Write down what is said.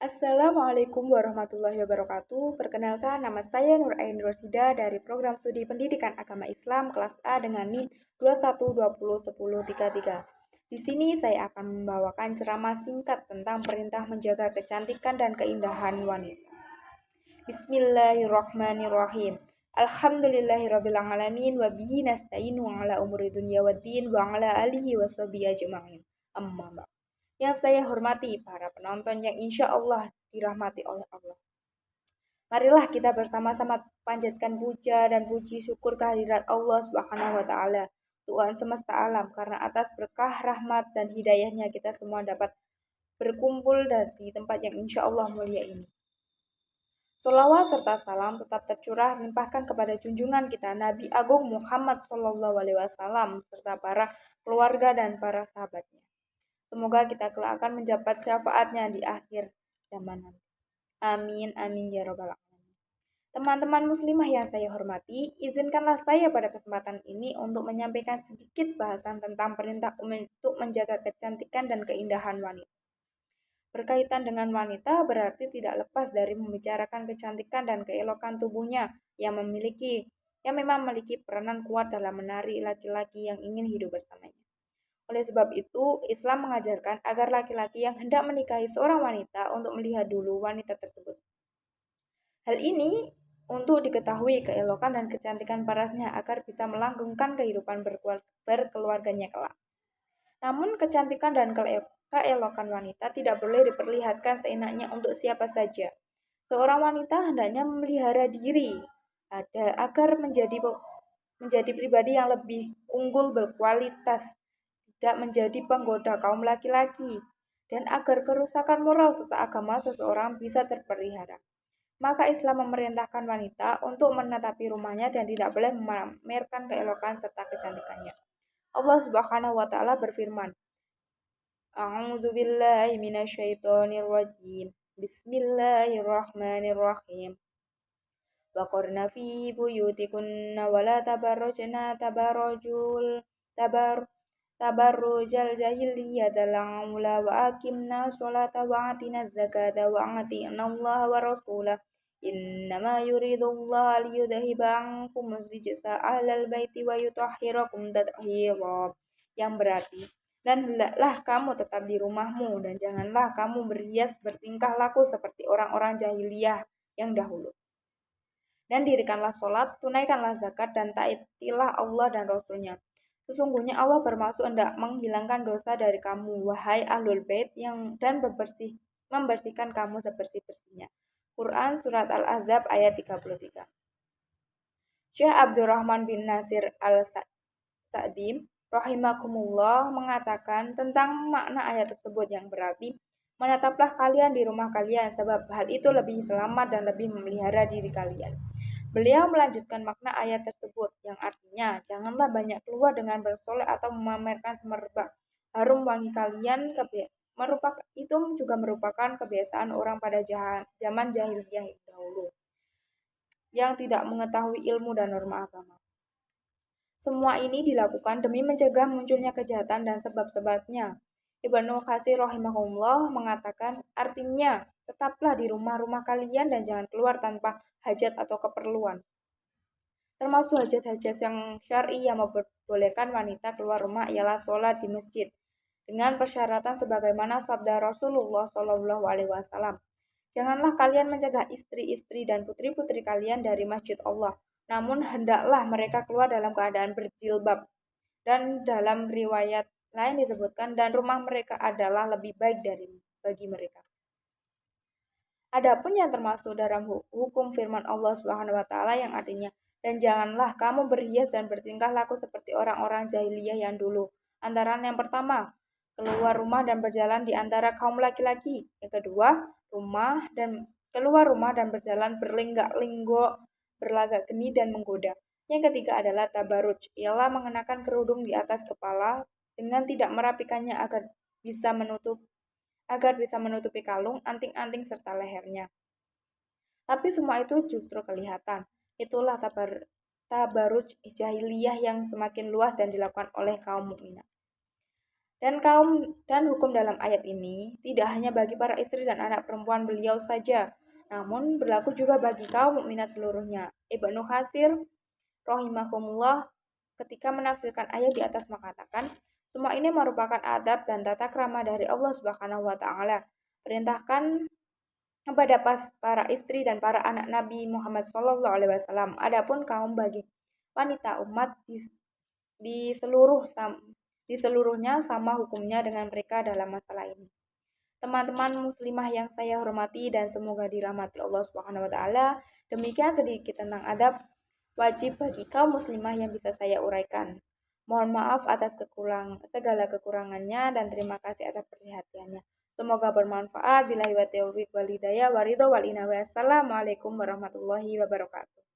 Assalamualaikum warahmatullahi wabarakatuh. Perkenalkan, nama saya Nur Ain Rosida dari Program Studi Pendidikan Agama Islam kelas A dengan NIM 21201033. Di sini saya akan membawakan ceramah singkat tentang perintah menjaga kecantikan dan keindahan wanita. Bismillahirrahmanirrahim. Alhamdulillahirabbil alamin wa bihi nasta'inu ala umuri dunya waddin wa ala alihi washabihi ajma'in. Amma ba'd. Yang saya hormati para penonton yang insya Allah dirahmati oleh Allah. Marilah kita bersama-sama panjatkan puja dan puji syukur kehadirat Allah Subhanahu wa taala, Tuhan semesta alam, karena atas berkah, rahmat dan hidayahnya kita semua dapat berkumpul di tempat yang insya Allah mulia ini. Sholawat serta salam tetap tercurah limpahkan kepada junjungan kita Nabi Agung Muhammad SAW serta para keluarga dan para sahabatnya. Semoga kita kelak akan mendapat syafaatnya di akhir zaman nanti. Amin, amin ya robbal alamin. Teman-teman muslimah yang saya hormati, izinkanlah saya pada kesempatan ini untuk menyampaikan sedikit bahasan tentang perintah untuk menjaga kecantikan dan keindahan wanita. Berkaitan dengan wanita berarti tidak lepas dari membicarakan kecantikan dan keelokan tubuhnya yang memang memiliki peranan kuat dalam menarik laki-laki yang ingin hidup bersamanya. Oleh sebab itu, Islam mengajarkan agar laki-laki yang hendak menikahi seorang wanita untuk melihat dulu wanita tersebut. Hal ini untuk diketahui keelokan dan kecantikan parasnya agar bisa melanggengkan kehidupan berkeluarganya kelak. Namun, kecantikan dan keelokan wanita tidak boleh diperlihatkan seenaknya untuk siapa saja. Seorang wanita hendaknya memelihara diri agar menjadi pribadi yang lebih unggul berkualitas, tidak menjadi penggoda kaum laki-laki, dan agar kerusakan moral serta agama seseorang bisa terpelihara. Maka Islam memerintahkan wanita untuk menetapi rumahnya dan tidak boleh memamerkan keelokan serta kecantikannya. Allah Subhanahu wa taala berfirman, A'udzu billahi minasyaitonir rajim. Bismillahirrahmanirrahim. Wa qarna fi buyutikunna wa la tabarrajna tabarrujal jahiliyatil ula wa aqimna sholata wa atina zakata wa atina Allah wa rasulah. Innama yuridullahu liyudhiba ankum rijsa ahlal baiti wa yutahhirakum tathira. Yang berarti, dan hendaklah kamu tetap di rumahmu dan janganlah kamu bertingkah laku seperti orang-orang jahiliyah yang dahulu. Dan dirikanlah sholat, tunaikanlah zakat, dan taatilah Allah dan Rasulnya. Sesungguhnya Allah bermaksud hendak menghilangkan dosa dari kamu, wahai ahlul bait, dan membersihkan kamu sebersih-bersihnya. Quran Surat Al-Ahzab ayat 33. Syekh Abdurrahman bin Nasir Al-Sa'di rahimakumullah mengatakan tentang makna ayat tersebut yang berarti menetaplah kalian di rumah kalian sebab hal itu lebih selamat dan lebih memelihara diri kalian. Beliau melanjutkan makna ayat tersebut yang artinya janganlah banyak keluar dengan bersolek atau memamerkan semerbak harum wangi kalian. Itu juga merupakan kebiasaan orang pada zaman jahiliyah dahulu yang tidak mengetahui ilmu dan norma agama. Semua ini dilakukan demi mencegah munculnya kejahatan dan sebab-sebabnya. Ibnu Katsir rahimahullah mengatakan artinya tetaplah di rumah-rumah kalian dan jangan keluar tanpa hajat atau keperluan. Termasuk hajat-hajat yang syar'i yang memperbolehkan wanita keluar rumah ialah sholat di masjid dengan persyaratan sebagaimana sabda Rasulullah Shallallahu Alaihi Wasallam. Janganlah kalian mencegah istri-istri dan putri-putri kalian dari masjid Allah, namun hendaklah mereka keluar dalam keadaan berjilbab. Dan dalam riwayat lain disebutkan dan rumah mereka adalah lebih baik bagi mereka. Adapun yang termasuk dalam hukum firman Allah Subhanahu wa taala yang artinya dan janganlah kamu berhias dan bertingkah laku seperti orang-orang jahiliyah yang dulu. Antara yang pertama, keluar rumah dan berjalan di antara kaum laki-laki. Yang kedua, keluar rumah dan berjalan berlenggak-lenggok, berlagak geni dan menggoda. Yang ketiga adalah tabaruj, ialah mengenakan kerudung di atas kepala dengan tidak merapikannya agar bisa menutupi kalung, anting-anting serta lehernya. Tapi semua itu justru kelihatan. Itulah tabaruj jahiliyah yang semakin luas dan dilakukan oleh kaum mukminat. Dan hukum dalam ayat ini tidak hanya bagi para istri dan anak perempuan beliau saja, namun berlaku juga bagi kaum mukminat seluruhnya. Ibnu Katsir rahimahumullah ketika menafsirkan ayat di atas mengatakan, semua ini merupakan adab dan tata krama dari Allah Subhanahu wa taala. Perintahkan kepada para istri dan para anak Nabi Muhammad SAW. Adapun kaum bagi wanita umat di seluruhnya sama hukumnya dengan mereka dalam masalah ini. Teman-teman muslimah yang saya hormati dan semoga dirahmati Allah Subhanahu wa taala, demikian sedikit tentang adab wajib bagi kaum muslimah yang bisa saya uraikan. Mohon maaf atas segala kekurangannya dan terima kasih atas perhatiannya. Semoga bermanfaat. Billahi wa taufiq wal hidayah wa ridho wal inayah. Wassalamualaikum warahmatullahi wabarakatuh.